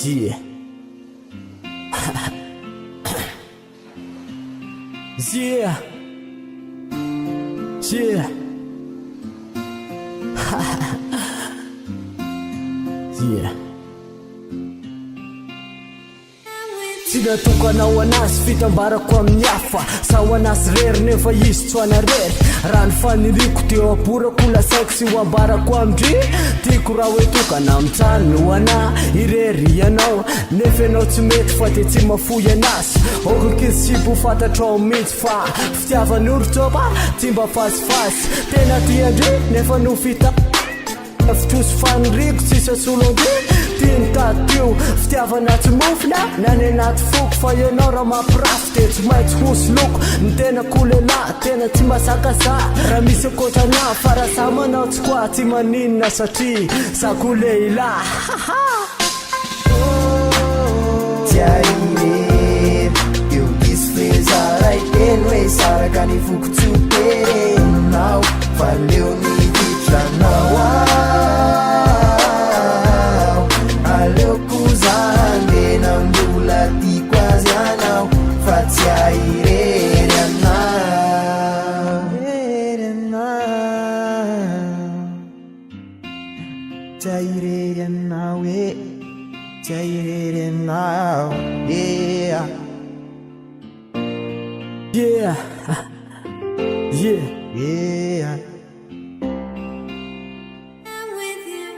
Yeah. Yeah. Yeah. Yeah. Tsy natokanao anazy fitambarako amin'ny hafa sao anazy rery nefa izy tsy hoanarery raha ny faniriko teo aporako lasaiko sy ho ambarako amindry tiako raha hoe tokana amintrano no ana irery ianao nefa ianao tsy mety fa de tsy mafoy anazy okokizy sy mbo fantatrao mihitsy fa fitiavany orotsopa tsy mba fasifasy tena tiandry nefa no fita fitrosy faniriko tsisy asolondry tiany tatio fitiavana tsy mofina nany anaty foko fa ianao raha mampirafy de tsy maintsy hosy loko ny tena kolehilahy tena tsy masakasa raha misy akotrana fa raha sa manao tsy koa tsy maninona satria sakolehilahy Tiaire eu quis fezar ai teno hoe saraka ny foko tsoterenao valeo ny vitranao aleoko zande nambola tiako azy anao fa tsy airery anao tsy airery anao e tsy airery anao yeah Yeah. Yeah. yeah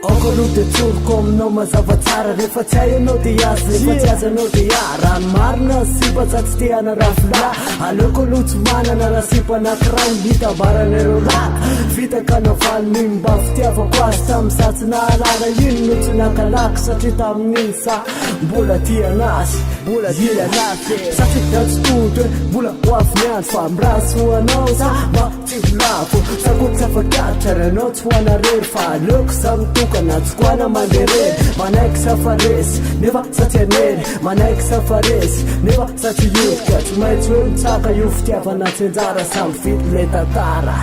Okolo de tsoroko aminao mazava tsara rehefa tsy hay anao de azy rehefa tsy azy anao de rano marina sipa tsatsy te anarafila aleoko aloha tsy manana raha sipa anakirao hitambaranareo raha vitaka navaliny mba fitiavako azy tamin'ny satsy nahalala iny no tsy nakalaka satria tamin'iny sa mbola tia anazy mbola tia anazy satria ratsitondro mbola hoavy ny andro fa miraso anao za mba tsy volavo sakoty safakatra ranao tsy hoanarery fa aleoko za mitokana tsy koana manderery manaiky safaresy nefa satsy anery manaiky safaresy nefa satsy iodika tsy maintsy hoe mitsaka io fitiavana tsy anjara samby vity le tantara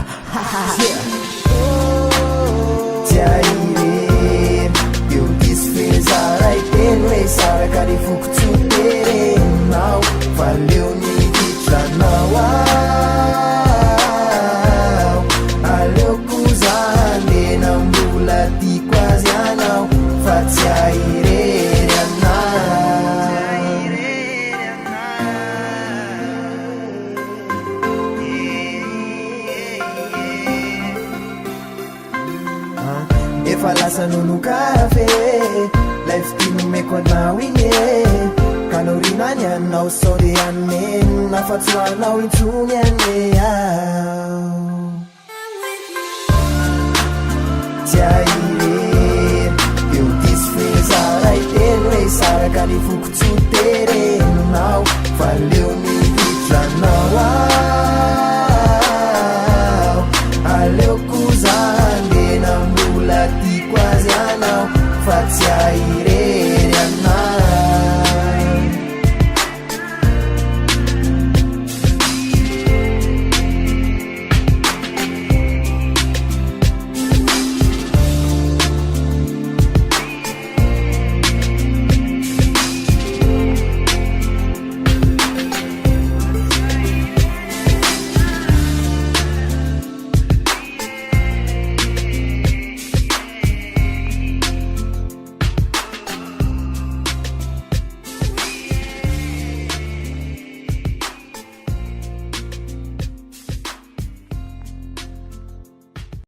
Tiaire eu quis fezar ai teno hoe saraka ny foko tsoterenao valeo ny vitranao aleoko zande nambola tiako azy anao fa tsy airery efa lasa nonokafe lay fitinomeko anao iny e kanorinany anao sao de anena fa tsy hoanao intsony ane Tiaire eu quis fezar ai teno hoe saraka ny foko tsoterenao valeo ny